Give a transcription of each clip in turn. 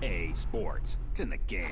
EA Sports. It's in the game.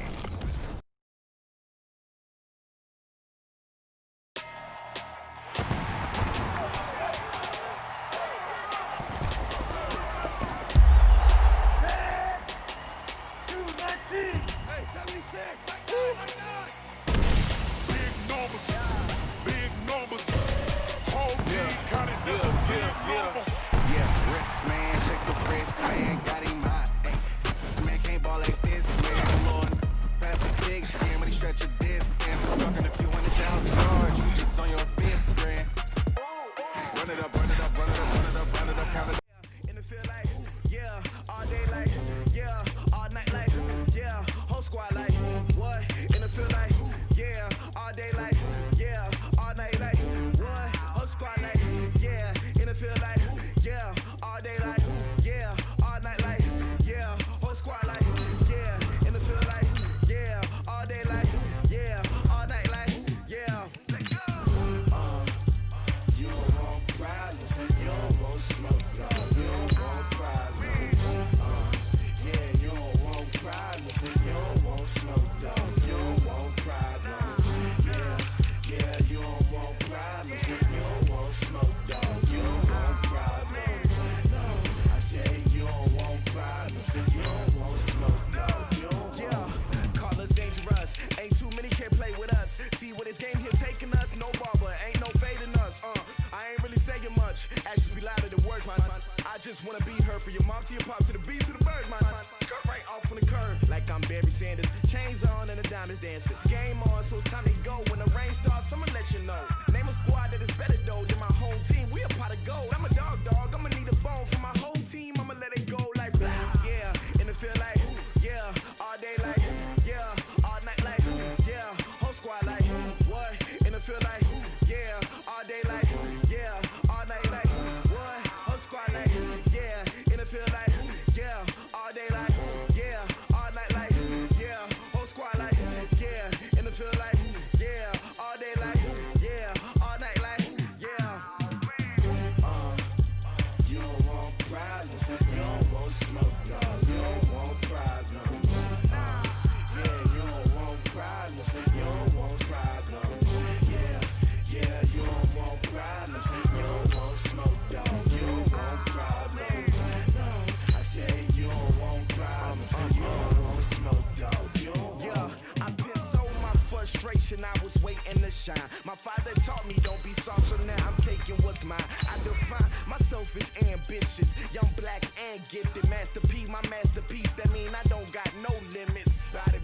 I was waiting to shine. My father taught me don't be soft, so now I'm taking what's mine. I define myself as ambitious, young, black, and gifted. Master P, my masterpiece. That mean I don't got no limits. Bout it,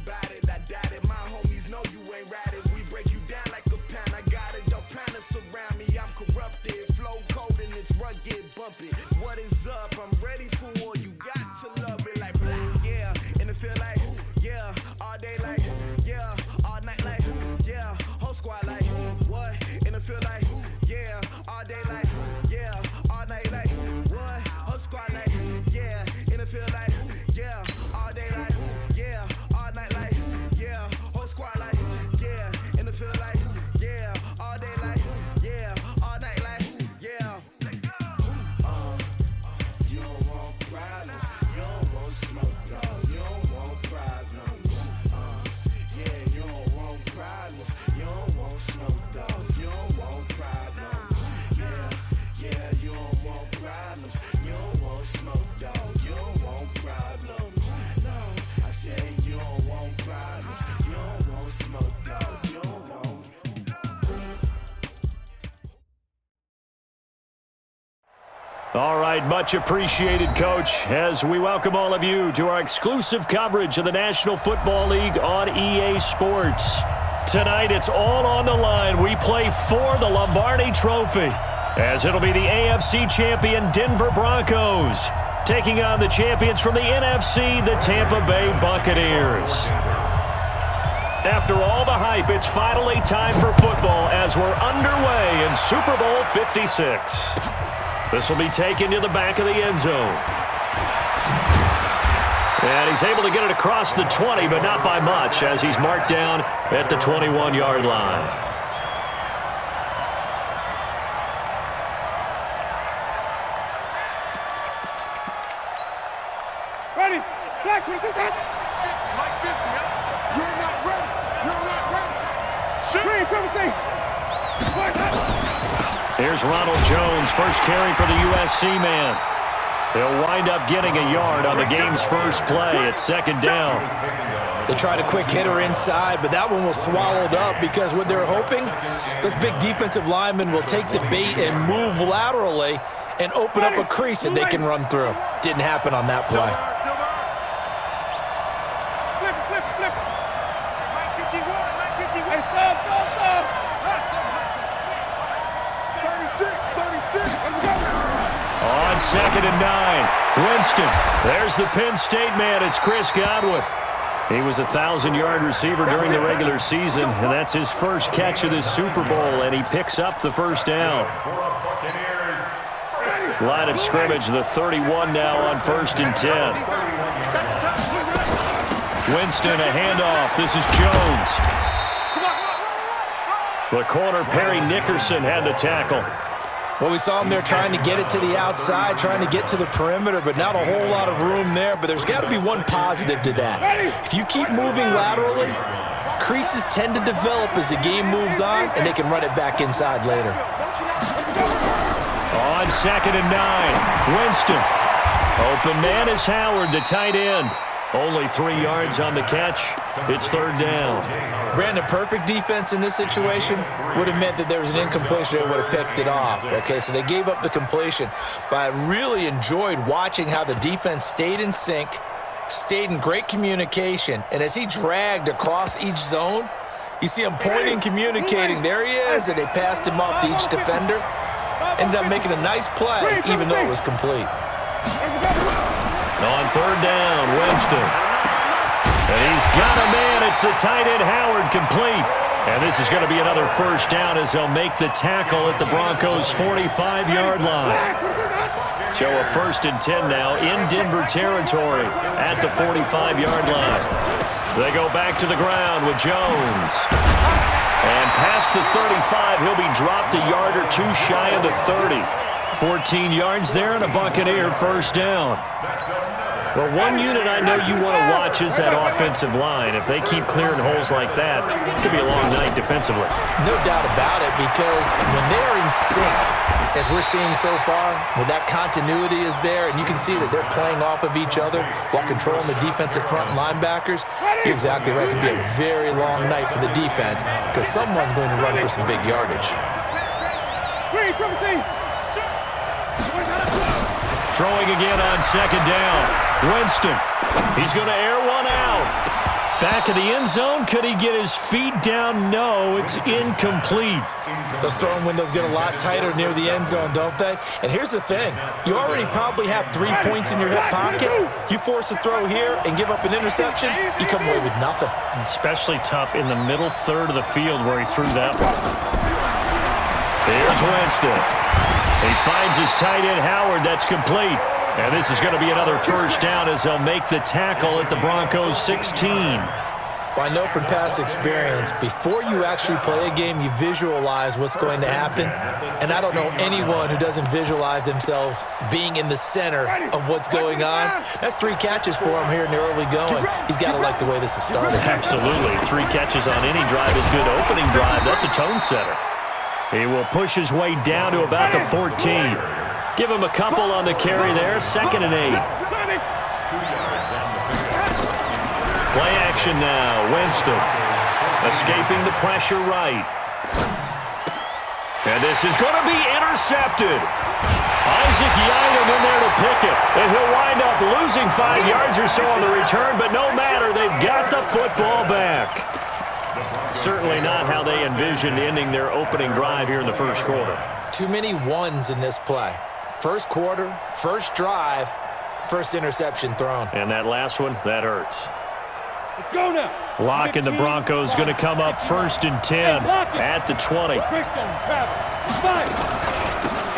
I doubt it. My homies know you ain't ratted. We break you down like a pound. I got it, don't pound us around me. I'm corrupted, flow cold and it's rugged, bump it. What is up? I'm ready for war. You got to love it like black, yeah. And it feel like, yeah, all day like, yeah, all night like, yeah, whole squad like, what? And it feel like, yeah, all day like, yeah, all night like, what? Whole squad like, yeah, and it feel like, yeah, all day like, yeah, all night like, yeah, whole squad like, yeah, and it feel like, yeah, all day like, yeah, all night like, yeah. You don't want problems, you don't want smoke, dog, you don't want problems. Yeah, you don't want problems, you don't want smoke, dog, you don't want problems. Yeah, you don't want problems, you don't want smoke, dog, you don't want problems. No, I said you don't want problems, you don't want smoke, dog, you don't want. All right, much appreciated, Coach, as we welcome all of you to our exclusive coverage of the National Football League on EA Sports. Tonight, it's all on the line. We play for the Lombardi Trophy, as it'll be the AFC champion Denver Broncos taking on the champions from the NFC, the Tampa Bay Buccaneers. After all the hype, it's finally time for football as we're underway in Super Bowl 56. This will be taken to the back of the end zone. And he's able to get it across the 20, but not by much, as he's marked down at the 21-yard line. Ready? Here's Ronald Jones, first carry for the USC man. They'll wind up getting a yard on the game's first play. It's second down. They tried a quick hitter inside, but that one was swallowed up because what they're hoping, those big defensive linemen will take the bait and move laterally and open up a crease that they can run through. Didn't happen on that play. On second and 9, Winston. There's the Penn State man. It's Chris Godwin. He was a 1,000-yard receiver during the regular season, and that's his first catch of this Super Bowl, and he picks up the first down. Line of scrimmage, the 31 now on 1st and 10. Winston, a handoff. This is Jones. The corner, Perry Nickerson, had the tackle. Well, we saw him there trying to get it to the outside, trying to get to the perimeter, but not a whole lot of room there. But there's got to be one positive to that. If you keep moving laterally, creases tend to develop as the game moves on, and they can run it back inside later. On second and 9, Winston. Open man is Howard, the tight end. Only 3 yards on the catch. It's third down. Brandon, perfect defense in this situation would have meant that there was an incompletion that would have picked it off. Okay, so they gave up the completion. But I really enjoyed watching how the defense stayed in sync, stayed in great communication, and as he dragged across each zone, you see him pointing, communicating. There he is, and they passed him off to each defender. Ended up making a nice play, even though it was complete. On third down, Winston. And he's got a man. It's the tight end, Howard, complete. And this is going to be another first down as they'll make the tackle at the Broncos' 45-yard line. So a 1st and 10 now in Denver territory at the 45-yard line. They go back to the ground with Jones. And past the 35, he'll be dropped a yard or two shy of the 30. 14 yards there and a Buccaneer first down. Well, one unit I know you want to watch is that offensive line. If they keep clearing holes like that, it could be a long night defensively. No doubt about it, because when they're in sync, as we're seeing so far, when that continuity is there, and you can see that they're playing off of each other while controlling the defensive front linebackers, you're exactly right. It could be a very long night for the defense because someone's going to run for some big yardage. Throwing again on second down. Winston. He's going to air one out. Back of the end zone. Could he get his feet down? No, it's incomplete. Those throwing windows get a lot tighter near the end zone, don't they? And here's the thing. You already probably have 3 points in your hip pocket. You force a throw here and give up an interception, you come away with nothing. Especially tough in the middle third of the field where he threw that one. Here's Winston. He finds his tight end, Howard. That's complete. And this is going to be another first down as they'll make the tackle at the Broncos' 16. Well, I know from past experience, before you actually play a game, you visualize what's going to happen. And I don't know anyone who doesn't visualize themselves being in the center of what's going on. That's 3 catches for him here in the early going. He's got to like the way this has started. Absolutely. 3 catches on any drive is good. Opening drive, that's a tone setter. He will push his way down to about the 14. Give him a couple on the carry there. 2nd and 8. Play action now. Winston escaping the pressure right. And this is going to be intercepted. Isaac Yiadom in there to pick it. And he'll wind up losing 5 yards or so on the return, but no matter, they've got the football back. Certainly not how they envisioned ending their opening drive here in the first quarter. Too many ones in this play. First quarter, first drive, first interception thrown. And that last one, that hurts. Let's go now. Lock and the Broncos going to come up 1st and 10 at the 20.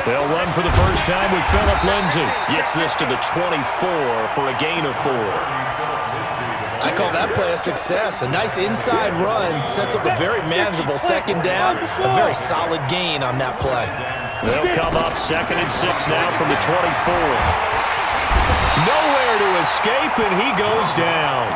They'll run for the first time with Phillip Lindsay. Gets this to the 24 for a gain of 4. I call that play a success. A nice inside run sets up a very manageable 2nd down. A very solid gain on that play. They'll come up 2nd and 6 now from the 24. Nowhere to escape, and he goes down.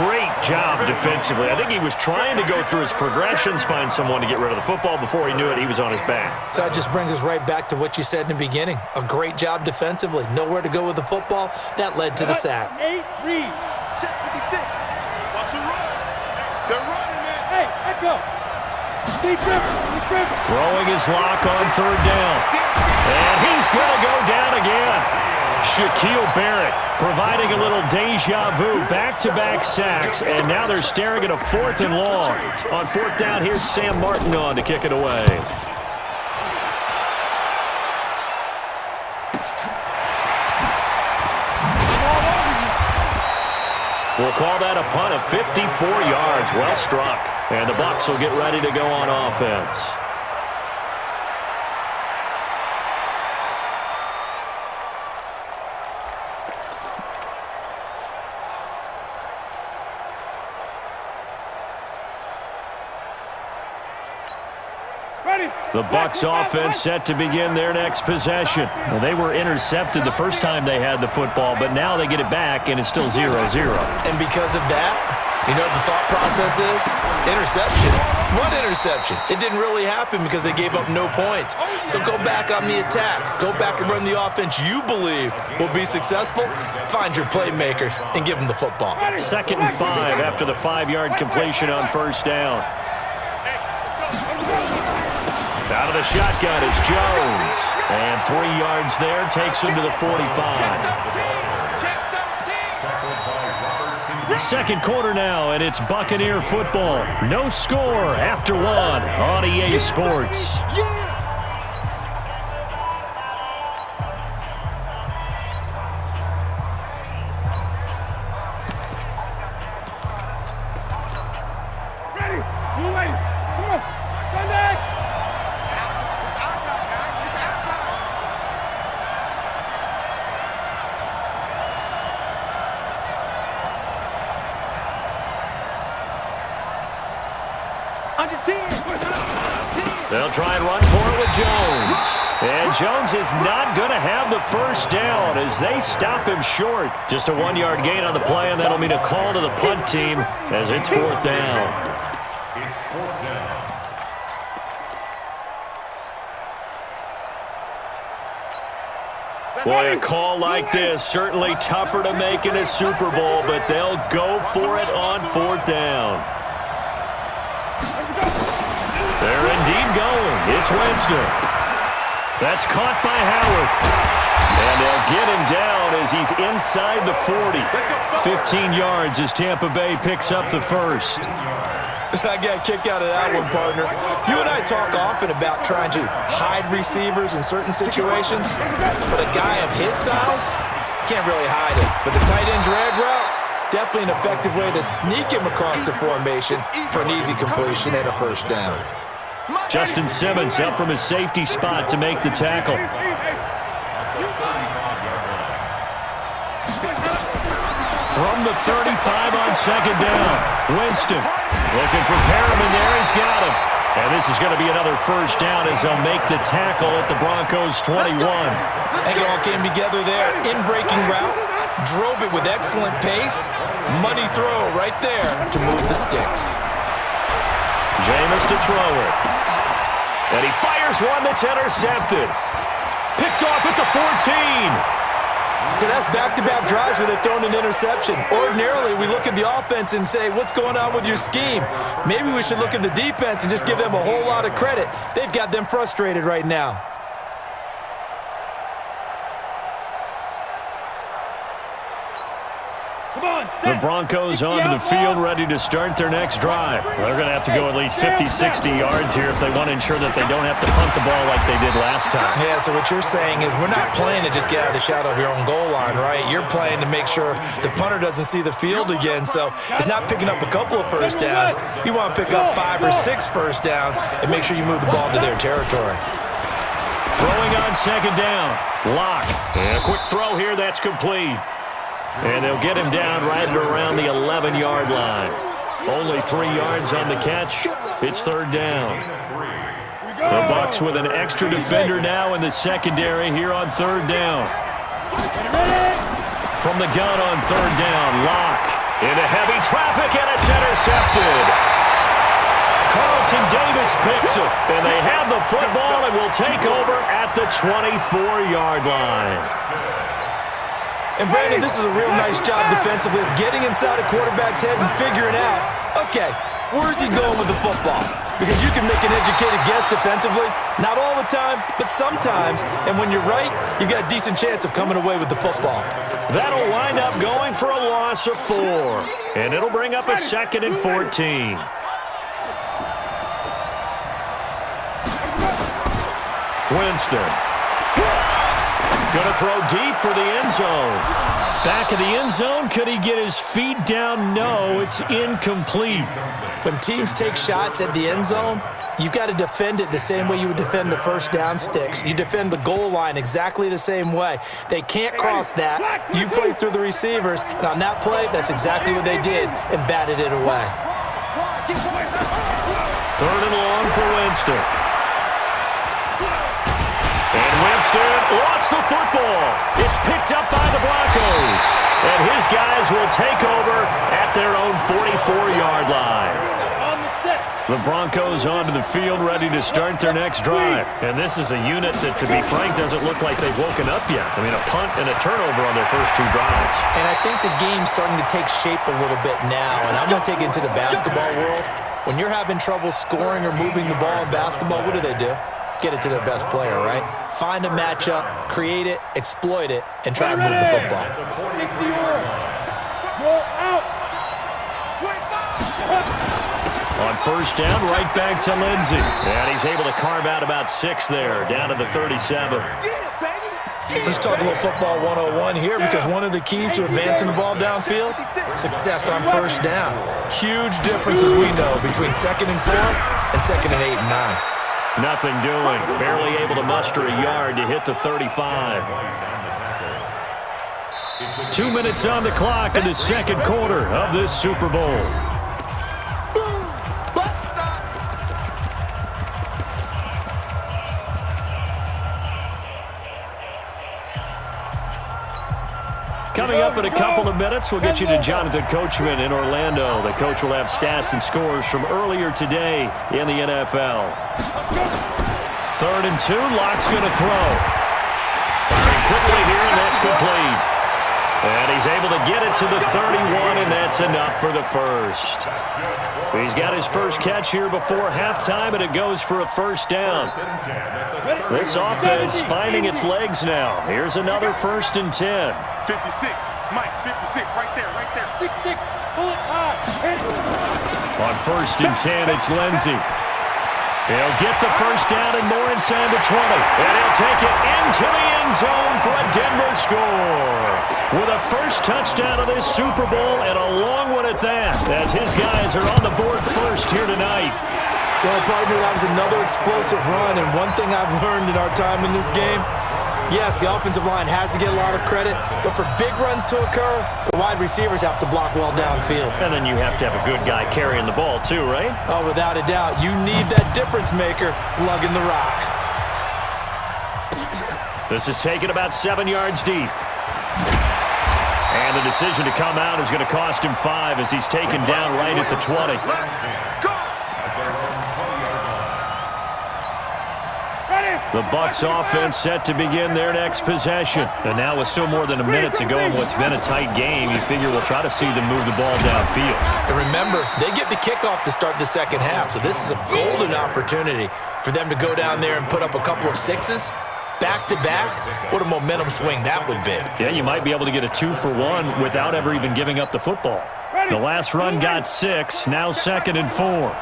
Great job defensively. I think he was trying to go through his progressions, find someone to get rid of the football. Before he knew it, he was on his back. So that just brings us right back to what you said in the beginning. A great job defensively. Nowhere to go with the football. That led to the sack. 8, read. Check 56. Watch the run. They're running, man. Hey, echo. Deep river. Throwing his lock on third down. And he's going to go down again. Shaquille Barrett providing a little deja vu, back-to-back sacks, and now they're staring at a 4th and long. On 4th down, here's Sam Martin on to kick it away. We'll call that a punt of 54 yards. Well struck. And the Bucs will get ready to go on offense. The Bucs offense set to begin their next possession. Well, they were intercepted the first time they had the football, but now they get it back, and it's still 0-0. And because of that, you know what the thought process is? Interception. What interception? It didn't really happen because they gave up no points. So go back on the attack. Go back and run the offense you believe will be successful. Find your playmakers and give them the football. 2nd and 5 after the 5-yard completion on 1st down. Out of the shotgun, it's Jones. And 3 yards there, takes him to the 45. Second quarter now, and it's Buccaneer football. No score after 1 on EA Sports. They'll try and run for it with Jones. And Jones is not going to have the first down as they stop him short. Just a 1-yard gain on the play, and that'll mean a call to the punt team as it's 4th down. Boy, a call like this, certainly tougher to make in a Super Bowl, but they'll go for it on 4th down. They're indeed going. It's Winston. That's caught by Howard. And they'll get him down as he's inside the 40. 15 yards as Tampa Bay picks up the first. I got a kick out of that one, partner. You and I talk often about trying to hide receivers in certain situations, but a guy of his size can't really hide it. But the tight end drag route, definitely an effective way to sneak him across the formation for an easy completion and a first down. Justin Simmons up from his safety spot to make the tackle. From the 35 on 2nd down, Winston looking for Perriman there. He's got him. And this is going to be another first down as they'll make the tackle at the Broncos 21. I think it all came together there. In-breaking route, drove it with excellent pace. Money throw right there to move the sticks. Jameis to throw it. And he fires one that's intercepted. Picked off at the 14. So that's back-to-back drives where they've thrown an interception. Ordinarily, we look at the offense and say, what's going on with your scheme? Maybe we should look at the defense and just give them a whole lot of credit. They've got them frustrated right now. The Broncos onto the field, ready to start their next drive. They're going to have to go at least 50, 60 yards here if they want to ensure that they don't have to punt the ball like they did last time. Yeah, so what you're saying is we're not playing to just get out of the shadow of your own goal line, right? You're playing to make sure the punter doesn't see the field again, so it's not picking up a couple of first downs. You want to pick up 5 or 6 first downs and make sure you move the ball to their territory. Throwing on 2nd down. Lock. And a quick throw here, that's complete. And they'll get him down right around the 11-yard line. Only 3 yards on the catch. It's 3rd down. The Bucs with an extra defender now in the secondary here on 3rd down. From the gun on third down, Locke into heavy traffic, and it's intercepted. Carlton Davis picks it, and they have the football and will take over at the 24-yard line. And Brandon, this is a real nice job defensively of getting inside a quarterback's head and figuring out, okay, where's he going with the football? Because you can make an educated guess defensively, not all the time, but sometimes. And when you're right, you've got a decent chance of coming away with the football. That'll wind up going for a loss of 4. And it'll bring up a 2nd and 14. Winston. Gonna throw deep for the end zone. Back of the end zone. Could he get his feet down? No, it's incomplete. When teams take shots at the end zone, you've got to defend it the same way you would defend the first down sticks. You defend the goal line exactly the same way. They can't cross that. You play through the receivers, and on that play, that's exactly what they did and batted it away. 3rd and long for Winston. And Winston lost the football. It's picked up by the Broncos. And his guys will take over at their own 44-yard line. The Broncos onto the field ready to start their next drive. And this is a unit that, to be frank, doesn't look like they've woken up yet. I mean, a punt and a turnover on their first 2 drives. And I think the game's starting to take shape a little bit now. And I'm going to take it into the basketball world. When you're having trouble scoring or moving the ball in basketball, what do? Get it to their best player, right? Find a matchup, create it, exploit it, and try to move the football. On first down, right back to Lindsey. And he's able to carve out about 6 there, down to the 37. Let's talk a little football 101 here, because one of the keys to advancing the ball downfield, success on first down. Huge difference, as we know, between 2nd and 4 and 2nd and 8 and 9. Nothing doing. Barely able to muster a yard to hit the 35. 2 minutes on the clock in the second quarter of this Super Bowl. Coming up in a couple of minutes, we'll get you to Jonathan Coachman in Orlando. The coach will have stats and scores from earlier today in the NFL. 3rd and 2, Locke's going to throw. Firing quickly here, and that's complete. And he's able to get it to the 31, and that's enough for the first. He's got his first catch here before halftime, and it goes for a first down. This offense finding its legs now. Here's another 1st and 10. 56, Mike, 56, right there, 6'6", pull it high. On 1st and 10, it's Lindsey. He'll get the first down and more inside the 20. And he'll take it into the end zone for a Denver score. With a first touchdown of this Super Bowl, and a long one at that, as his guys are on the board first here tonight. Well, partner, that was another explosive run, and one thing I've learned in our time in this game, yes, the offensive line has to get a lot of credit, but for big runs to occur, the wide receivers have to block well downfield. And then you have to have a good guy carrying the ball too, right? Oh, without a doubt. You need that difference maker lugging the rock. This is taken about 7 yards deep. And the decision to come out is going to cost him 5 as he's taken down right at the 20. The Bucs offense set to begin their next possession. And now with still more than a minute to go in what's been a tight game, you figure we'll try to see them move the ball downfield. And remember, they get the kickoff to start the second half, so this is a golden opportunity for them to go down there and put up a couple of 6s. Back-to-back, what a momentum swing that would be. Yeah, you might be able to get a 2-for-1 without ever even giving up the football. The last run got 6, now 2nd and 4.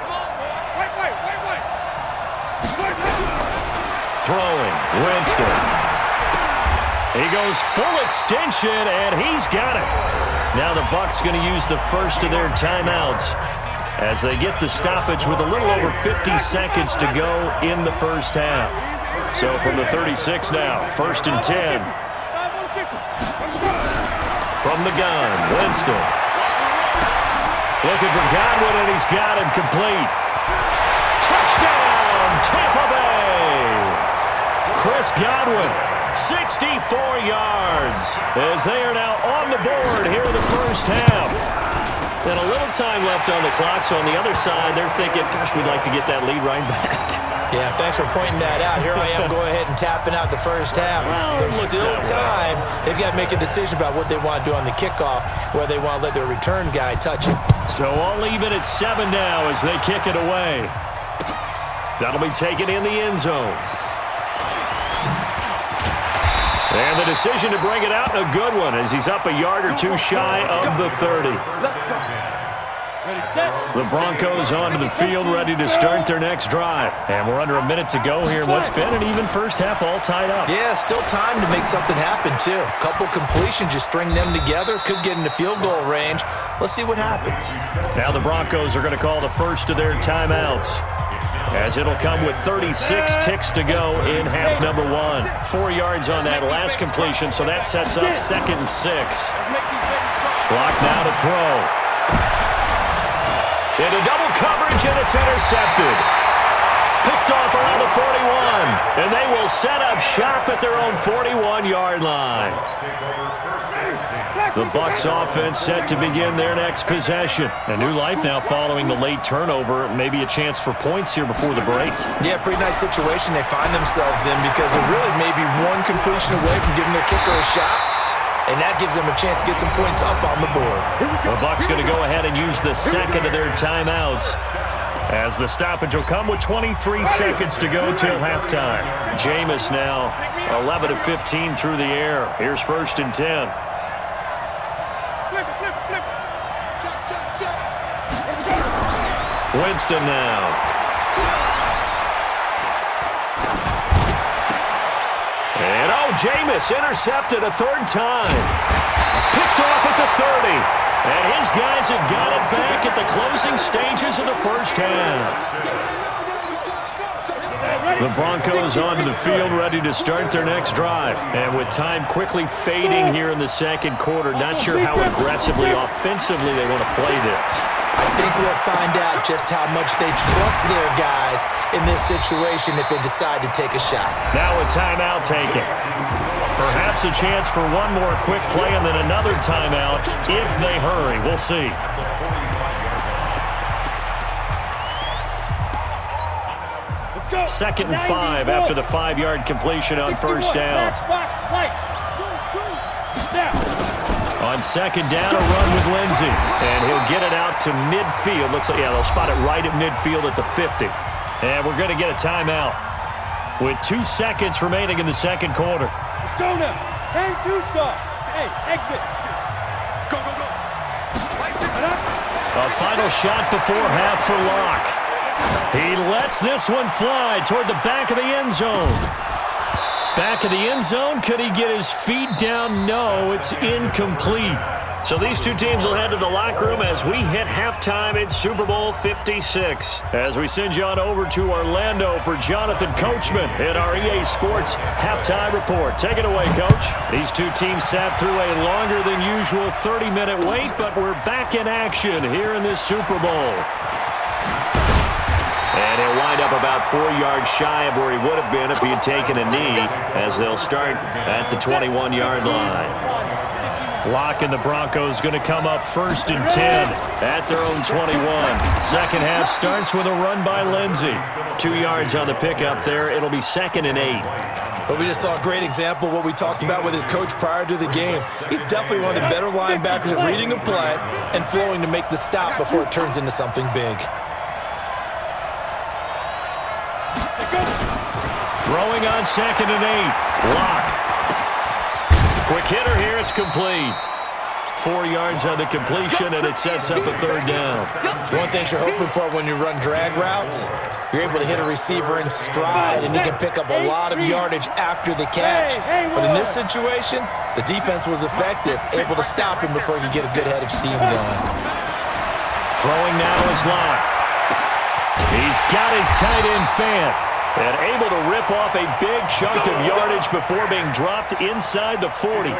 Throwing, Winston. He goes full extension, and he's got it. Now the Bucs going to use the first of their timeouts as they get the stoppage with a little over 50 seconds to go in the first half. So from the 36 now, 1st and 10. From the gun, Winston. Looking for Godwin, and he's got him complete. Touchdown, Tampa Bay! Chris Godwin 64 yards as they are now on the board here in the first half. And a little time left on the clock, so on the other side, they're thinking, gosh, we'd like to get that lead right back. Yeah, thanks for pointing that out. Here I am going ahead and tapping out the first half. Well, There's still time. They've got to make a decision about what they want to do on the kickoff, whether they want to let their return guy touch it. So all even at 7 now as they kick it away. That'll be taken in the end zone. And the decision to bring it out, a good one, as he's up a yard or two shy of the 30. The Broncos onto the field, ready to start their next drive. And we're under a minute to go here in what's been an even first half, all tied up. Yeah, still time to make something happen, too. A couple completions, just string them together. Could get into field goal range. Let's see what happens. Now the Broncos are going to call the first of their timeouts, as it'll come with 36 ticks to go in half number 1. 4 yards on that last completion, so that sets up 2nd and 6. Clock now to throw. Into double coverage, and it's intercepted. Picked off around the 41, and they will set up shop at their own 41-yard line. The Bucs offense set to begin their next possession. A new life now following the late turnover. Maybe a chance for points here before the break. Yeah, pretty nice situation they find themselves in, because they're really maybe one completion away from giving their kicker a shot, and that gives them a chance to get some points up on the board. The Bucs going to go ahead and use the second of their timeouts, as the stoppage will come with 23 seconds to go till halftime. Jameis now 11 of 15 through the air. Here's 1st and 10. Winston now. And Jameis intercepted a 3rd time. Picked off at the 30. And his guys have got it back at the closing stages of the first half. The Broncos onto the field, ready to start their next drive. And with time quickly fading here in the second quarter, not sure how aggressively, offensively they want to play this. I think we'll find out just how much they trust their guys in this situation if they decide to take a shot. Now a timeout taken. Perhaps a chance for one more quick play and then another timeout if they hurry. We'll see. Second and 5 after the 5-yard completion on first down. On second down, a run with Lindsey. And he'll get it out to midfield. They'll spot it right at midfield at the 50. And we're going to get a timeout with 2 seconds remaining in the second quarter. Go now. Hang too soft. Hey, exit. Go, go, go. A final shot before half for Locke. He lets this one fly toward the back of the end zone. Back of the end zone. Could he get his feet down? No, it's incomplete. So these two teams will head to the locker room as we hit halftime in Super Bowl 56. As we send you on over to Orlando for Jonathan Coachman in our EA Sports Halftime Report. Take it away, Coach. These two teams sat through a longer than usual 30-minute wait, but we're back in action here in this Super Bowl. And he'll wind up about 4 yards shy of where he would have been if he had taken a knee, as they'll start at the 21-yard line. Locke and the Broncos going to come up 1st and 10 at their own 21. Second half starts with a run by Lindsey. 2 yards on the pickup there. It'll be 2nd and 8. But we just saw a great example of what we talked about with his coach prior to the game. He's definitely one of the better linebackers at reading a play and flowing to make the stop before it turns into something big. Throwing on 2nd and 8. Locke. Quick hitter here, it's complete. 4 yards on the completion, and it sets up a 3rd down. One thing you're hoping for when you run drag routes, you're able to hit a receiver in stride, and he can pick up a lot of yardage after the catch. But in this situation, the defense was effective, able to stop him before he could get a good head of steam going. Throwing now is Locke. He's got his tight end Fant, and able to rip off a big chunk of yardage before being dropped inside the 40.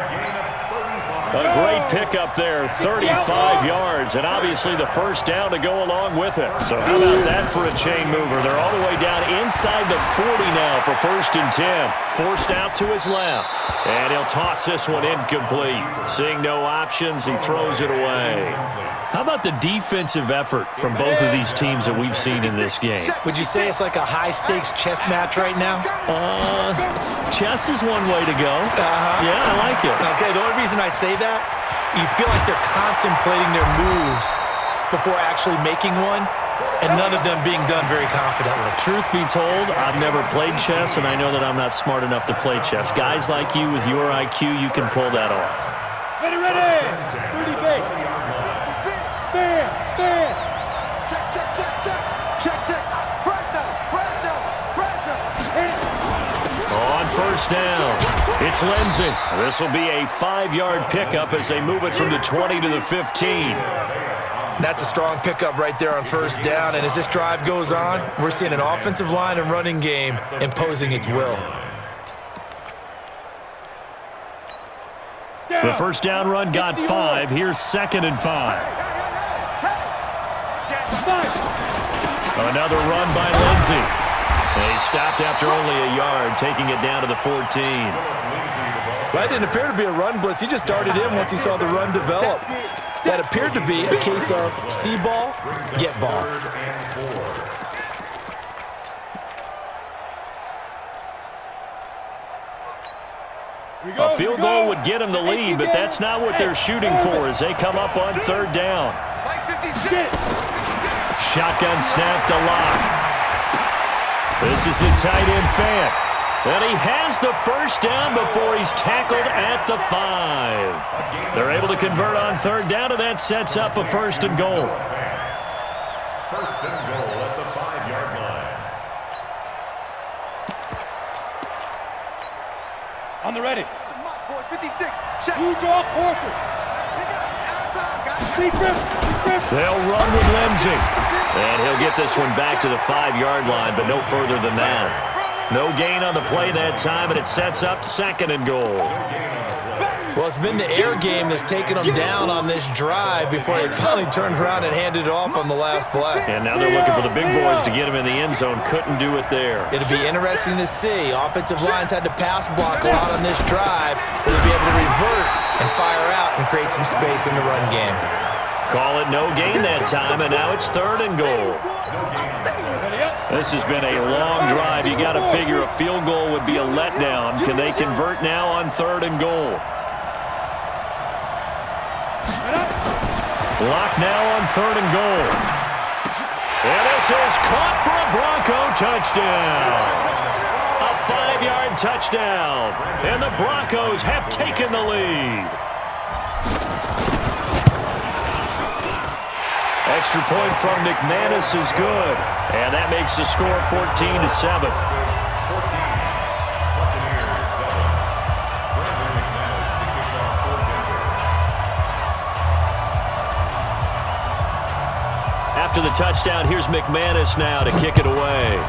A great pickup there, 35 yards, and obviously the first down to go along with it. So how about that for a chain mover? They're all the way down inside the 40 now for 1st and 10. Forced out to his left, and he'll toss this one incomplete. Seeing no options, he throws it away. How about the defensive effort from both of these teams that we've seen in this game? Would you say it's like a high-stakes chess match right now? Chess is one way to go. Yeah, I like it. Okay, the only reason I say that, you feel like they're contemplating their moves before actually making one, and none of them being done very confidently. Truth be told, I've never played chess, and I know that I'm not smart enough to play chess. Guys like you with your IQ, you can pull that off. Ready, 30 base. Stand. Check. On 1st down, it's Lindsey. This will be a 5-yard pickup as they move it from the 20 to the 15. That's a strong pickup right there on 1st down, and as this drive goes on, we're seeing an offensive line and running game imposing its will. The 1st down run got 5. Here's 2nd and 5. Another run by Lindsey. And he stopped after only a yard, taking it down to the 14. Well, that didn't appear to be a run blitz. He just darted in once he saw the run develop. That appeared to be a case of see ball, get ball. A field goal would get him the lead, but that's not what they're shooting for as they come up on 3rd down. Shotgun snap to Locke. This is the tight end Fant. And he has the 1st down before he's tackled at the 5. They're able to convert on 3rd down, and that sets up a 1st and goal. 1st and goal at the 5-yard line. On the ready. 56. Who draw quarters? They'll run with Lindsey. And he'll get this one back to the 5-yard line, but no further than that. No gain on the play that time, and it sets up 2nd and goal. Well, it's been the air game that's taken them down on this drive before they finally turned around and handed it off on the last play. And now they're looking for the big boys to get him in the end zone. Couldn't do it there. It'll be interesting to see. Offensive lines had to pass block a lot on this drive. Will they be able to revert and fire out and create some space in the run game? Call it no gain that time, and now it's 3rd and goal. This has been a long drive. You got to figure a field goal would be a letdown. Can they convert now on 3rd and goal? Lock now on 3rd and goal. And this is caught for a Bronco touchdown. A 5-yard touchdown. And the Broncos have taken the lead. Extra point from McManus is good. And that makes the score 14-7. After the touchdown, here's McManus now to kick it away.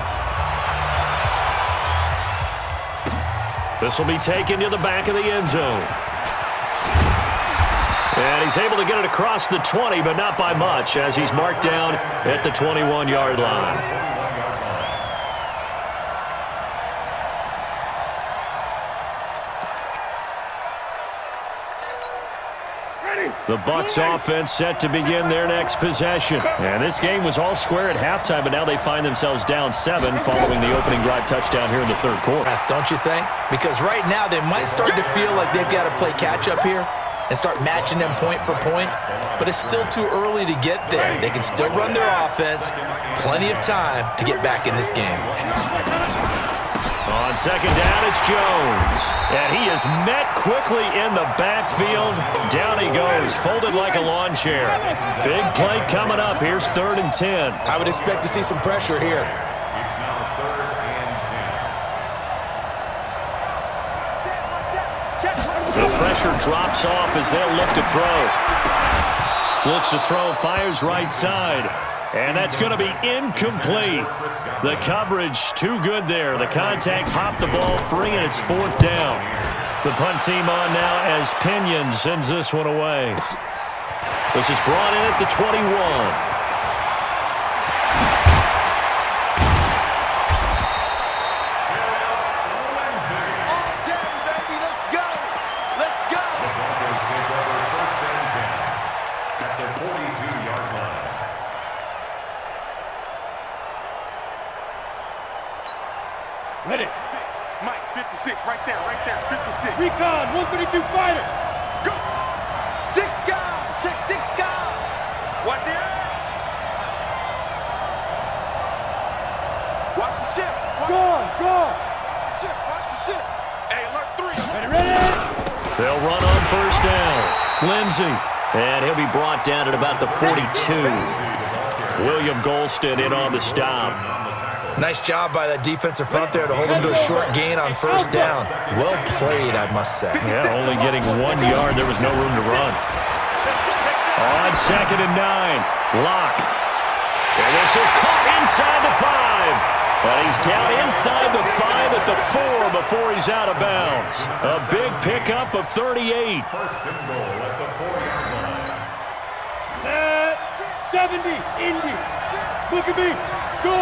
This will be taken to the back of the end zone. And he's able to get it across the 20, but not by much, as he's marked down at the 21-yard line. The Bucs offense set to begin their next possession. And this game was all square at halftime, but now they find themselves down 7 following the opening drive touchdown here in the 3rd quarter. Don't you think? Because right now they might start to feel like they've got to play catch-up here and start matching them point for point, but it's still too early to get there. They can still run their offense. Plenty of time to get back in this game. On 2nd down, it's Jones. And he is met quickly in the backfield. Down he goes, folded like a lawn chair. Big play coming up. Here's 3rd and 10. I would expect to see some pressure here. It's now 3rd and 10. The pressure drops off as they'll look to throw. Looks to throw, fires right side. And that's going to be incomplete. The coverage too good there. The contact popped the ball free, and it's 4th down. The punt team on now as Pinion sends this one away. This is brought in at the 21. Ready. Mike, 56, right there, 56. Recon, 132 fighter. Go. 6 guys, check 6 guys. Watch the eye. Watch the ship. Go. Watch the ship. Hey, alert 3. Ready. They'll run on first down. Lindsey. And he'll be brought down at about the 42. William Golston in on the stop. Nice job by that defensive front there to hold him to a short gain on first down. Well played, I must say. Yeah, only getting 1 yard. There was no room to run. On 2nd and 9, Locke. And this is caught inside the 5. But he's down inside the 5 at the 4 before he's out of bounds. A big pickup of 38. First and goal at the 4-yard line. Set 70, Indy. Look at me. Go.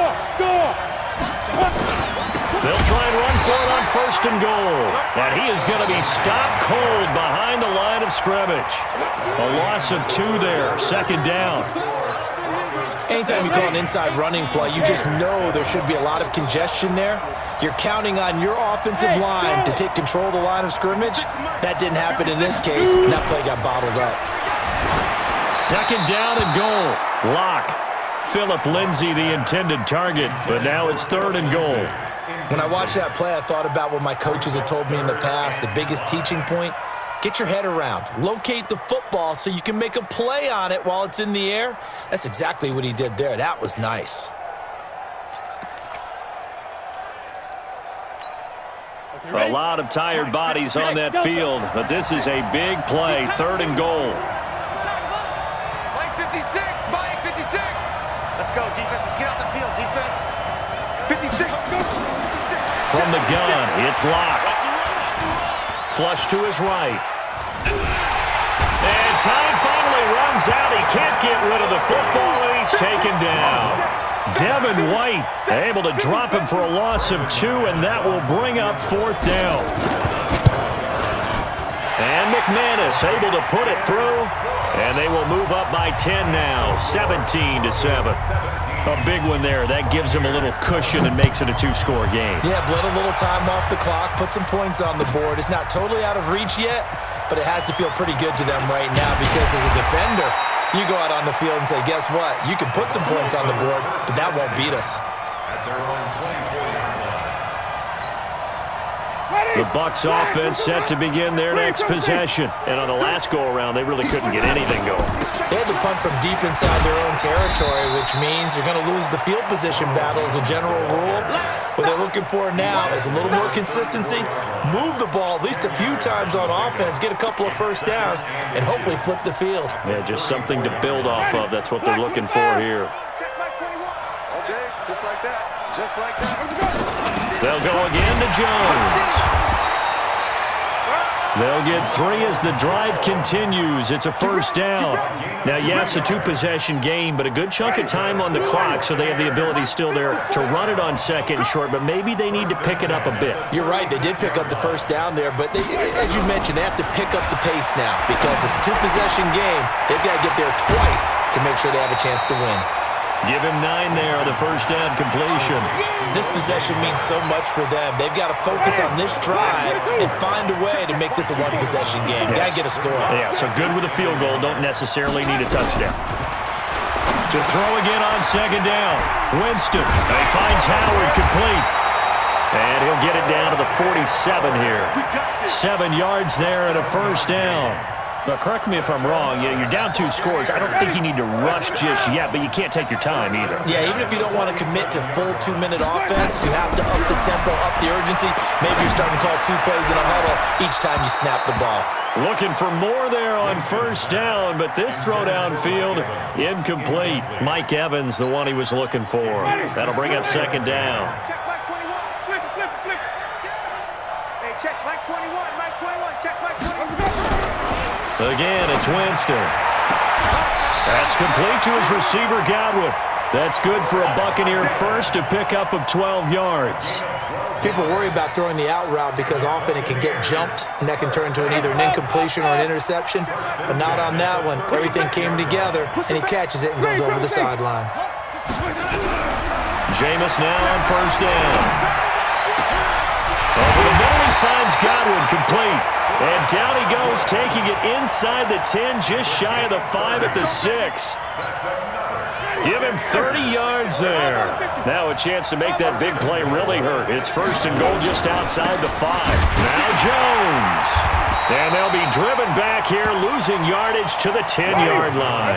They'll try and run for it on first and goal. And he is going to be stopped cold behind the line of scrimmage. A loss of 2 there, 2nd down. Anytime you call an inside running play, you just know there should be a lot of congestion there. You're counting on your offensive line to take control of the line of scrimmage. That didn't happen in this case, and that play got bottled up. 2nd down and goal. Locke. Philip Lindsay, the intended target, but now it's 3rd and goal. When I watched that play, I thought about what my coaches had told me in the past. The biggest teaching point, get your head around. Locate the football so you can make a play on it while it's in the air. That's exactly what he did there. That was nice. A lot of tired bodies on that field, but this is a big play, 3rd and goal. Mike 56, Mike 56. Let's go, defense. Let's get out the field, defense. 56. From the gun, it's Locke. Flush to his right. And time finally runs out. He can't get rid of the football, and he's taken down. Devin White able to drop him for a loss of 2, and that will bring up 4th down. And McManus able to put it through, and they will move up by 10 now, 17-7. A big one there. That gives them a little cushion and makes it a 2-score game. Yeah, bled a little time off the clock, put some points on the board. It's not totally out of reach yet, but it has to feel pretty good to them right now because as a defender, you go out on the field and say, guess what? You can put some points on the board, but that won't beat us. At their own 24-yard line. The Bucs offense set to begin their next possession. And on the last go-around, they really couldn't get anything going. They had to punt from deep inside their own territory, which means you're going to lose the field position battle as a general rule. What they're looking for now is a little more consistency, move the ball at least a few times on offense, get a couple of first downs, and hopefully flip the field. Yeah, just something to build off of. That's what they're looking for here. Okay, just like that. Just like that. They'll go again to Jones. They'll get 3 as the drive continues. It's a first down. Now, yes, a 2-possession game, but a good chunk of time on the clock, so they have the ability still there to run it on 2nd and short, but maybe they need to pick it up a bit. You're right. They did pick up the first down there, but as you mentioned, they have to pick up the pace now because it's a 2-possession game. They've got to get there twice to make sure they have a chance to win. Give him 9 there on the first down completion. This possession means so much for them. They've got to focus on this drive and find a way to make this a 1-possession game. Got to get a score. Yeah, so good with a field goal. Don't necessarily need a touchdown. To throw again on 2nd down. Winston. He finds Howard complete. And he'll get it down to the 47 here. 7 yards there and a first down. But correct me if I'm wrong, you're down 2 scores. I don't think you need to rush just yet, but you can't take your time either. Yeah, even if you don't want to commit to full 2-minute offense, you have to up the tempo, up the urgency. Maybe you're starting to call 2 plays in a huddle each time you snap the ball. Looking for more there on first down, but this throw downfield incomplete. Mike Evans, the one he was looking for. That'll bring up 2nd down. Check Mike 21. Flip. Hey, check Mike 21. Mike 21. Again, it's Winston. That's complete to his receiver, Godwin. That's good for a Buccaneer first, a pickup of 12 yards. People worry about throwing the out route because often it can get jumped, and that can turn into either an incompletion or an interception. But not on that one. Everything came together, and he catches it and goes over the sideline. Jameis now on first down. Over the middle, he finds Godwin complete. And down he goes, taking it inside the 10, just shy of the 5 at the 6. Give him 30 yards there. Now a chance to make that big play really hurt. It's first and goal just outside the 5. Now Jones. And they'll be driven back here, losing yardage to the 10-yard line.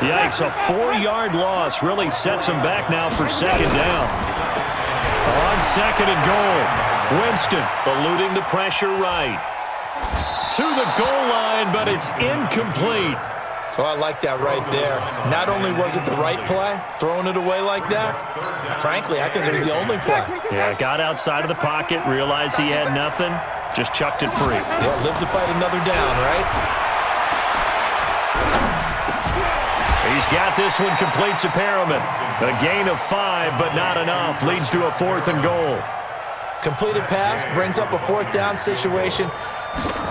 Yikes, a 4-yard loss really sets them back now for second down. On second and goal, Winston eluding the pressure right. To the goal line, but it's incomplete. Oh, I like that right there. Not only was it the right play, throwing it away like that, frankly, I think it was the only play. Yeah, got outside of the pocket, realized he had nothing, just chucked it free. Yeah, live to fight another down, right? He's got this one complete to Perriman. A gain of 5, but not enough. Leads to a 4th and goal. Completed pass, brings up a 4th down situation.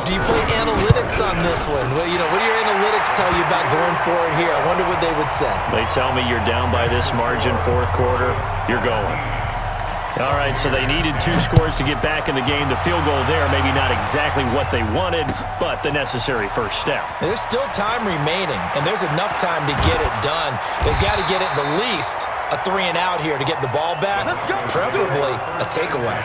Do you play analytics on this one? Well, what do your analytics tell you about going for it here? I wonder what they would say. They tell me you're down by this margin, 4th quarter, you're going. All right, so they needed 2 scores to get back in the game. The field goal there, maybe not exactly what they wanted, but the necessary first step. There's still time remaining, and there's enough time to get it done. They've got to get at the least a 3 and out here to get the ball back, preferably a takeaway.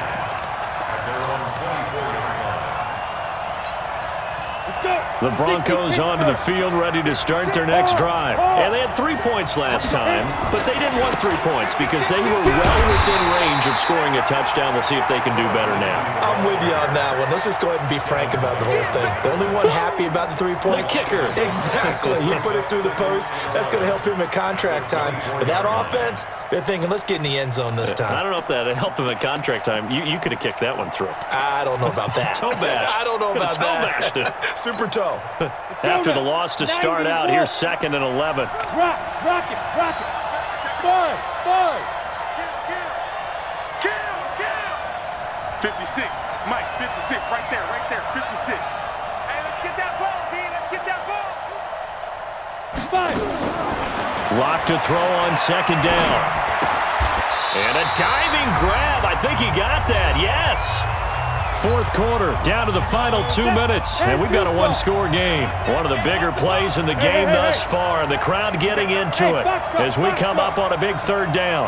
The Broncos onto the field, ready to start their next drive. And they had 3 points last time, but they didn't want 3 points because they were well within range of scoring a touchdown. We'll see if they can do better now. I'm with you on that one. Let's just go ahead and be frank about the whole thing. The only one happy about the 3-point? The kicker. Exactly. He put it through the post. That's going to help him at contract time. But that offense, they're thinking, let's get in the end zone this time. I don't know if that helped him at contract time. You could have kicked that one through. I don't know about that. Toe bash. I don't know about toe that. bashed it. Super toe. After the loss to start out, here's 2nd and 11. Rock it. 56. Mike, 56. Right there. 56. Hey, let's get that ball, D. Let's get that ball. 5. Lock to throw on 2nd down. And a diving grab. I think he got that. Yes. 4th quarter, down to the final 2 minutes, and we've got a 1-score game. One of the bigger plays in the game thus far. The crowd getting into it as we come up on a big 3rd down.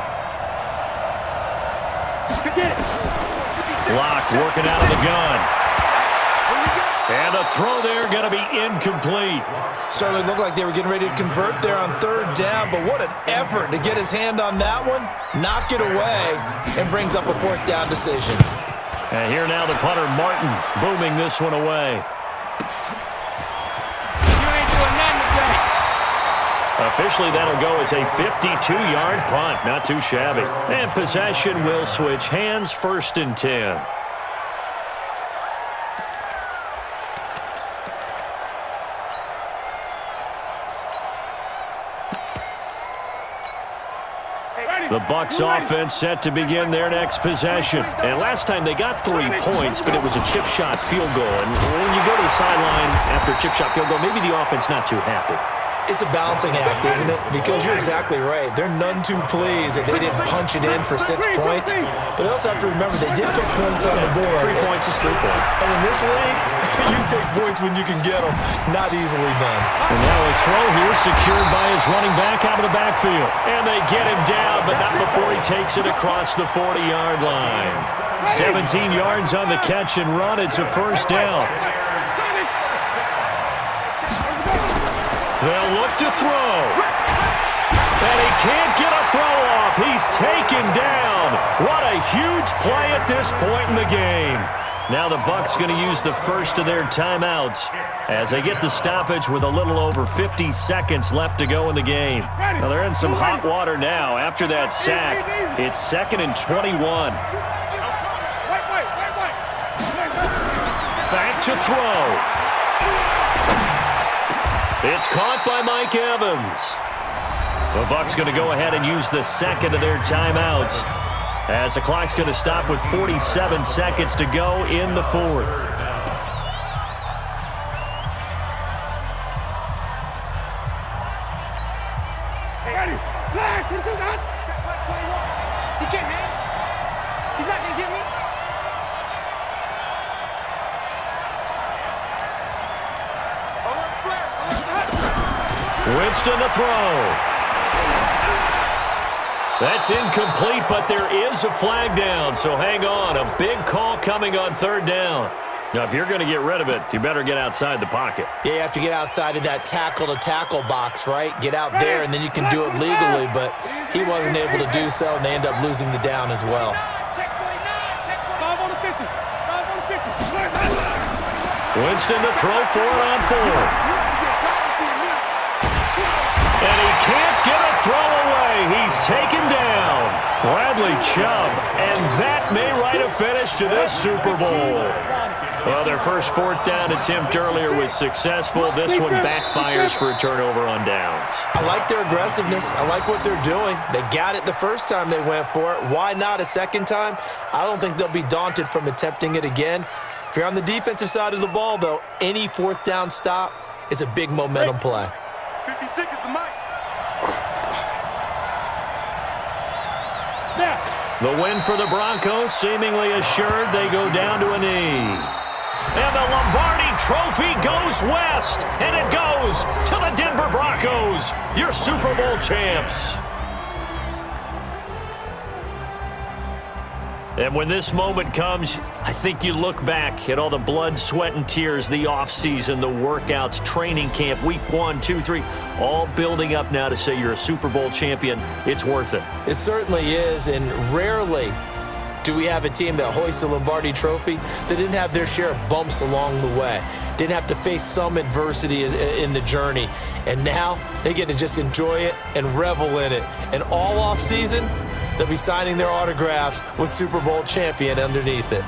Lock working out of the gun. And the throw there going to be incomplete. Certainly looked like they were getting ready to convert there on 3rd down, but what an effort to get his hand on that one, knock it away, and brings up a 4th down decision. And here now the punter, Martin, booming this one away. Officially, that'll go as a 52-yard punt. Not too shabby. And possession will switch hands, 1st and 10. The Bucs offense set to begin their next possession. And last time they got 3 points, but it was a chip shot field goal. And when you go to the sideline after a chip shot field goal, maybe the offense not too happy. It's a balancing act, isn't it? Because you're exactly right. They're none too pleased that they didn't punch it in for 6 points. But they also have to remember they did put points on the board. 3 points is 3 points. And in this league, you take points when you can get them. Not easily done. And now a throw here secured by his running back out of the backfield. And they get him down, but not before he takes it across the 40-yard line. 17 yards on the catch and run. It's a 1st down. They'll look to throw. And he can't get a throw off. He's taken down. What a huge play at this point in the game. Now the Bucs going to use the first of their timeouts as they get the stoppage with a little over 50 seconds left to go in the game. Now they're in some hot water now. After that sack, it's 2nd and 21. Back to throw. It's caught by Mike Evans. The Bucs going to go ahead and use the second of their timeouts, as the clock's going to stop with 47 seconds to go in the fourth. Ready. Flag. He can't, man. He's not going to get me. Winston to throw. That's incomplete, but there is a flag down, so hang on. A big call coming on third down. Now, if you're going to get rid of it, you better get outside the pocket. Yeah, you have to get outside of that tackle-to-tackle box, right? Get out there, and then you can do it legally, but he wasn't able to do so, and they end up losing the down as well. 5 on the 50. 5 on the 50. Winston to throw for it on fourth. And he can't get a throw away. He's taken down. Bradley Chubb, and that may write a finish to this Super Bowl. Well, their first fourth down attempt earlier was successful. This one backfires for a turnover on downs. I like their aggressiveness. I like what they're doing. They got it the first time they went for it. Why not a second time? I don't think they'll be daunted from attempting it again. If you're on the defensive side of the ball, though, any fourth down stop is a big momentum play. 56 is the mic. The win for the Broncos, seemingly assured. They go down to a knee. And the Lombardi Trophy goes west, and it goes to the Denver Broncos, your Super Bowl champs. And when this moment comes, I think you look back at all the blood, sweat, and tears, the offseason, the workouts, training camp, week 1, 2, 3, all building up now to say you're a Super Bowl champion. It's worth it. It certainly is, and rarely do we have a team that hoists a Lombardi Trophy that didn't have their share of bumps along the way, didn't have to face some adversity in the journey, and now they get to just enjoy it and revel in it. And all offseason, they'll be signing their autographs with Super Bowl champion underneath it.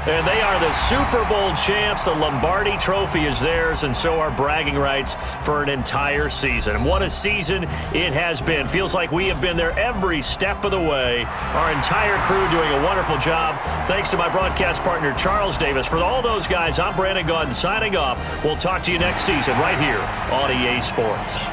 And they are the Super Bowl champs. The Lombardi Trophy is theirs, and so are bragging rights for an entire season. And what a season it has been. Feels like we have been there every step of the way. Our entire crew doing a wonderful job. Thanks to my broadcast partner, Charles Davis. For all those guys, I'm Brandon Gaudin signing off. We'll talk to you next season right here on EA Sports.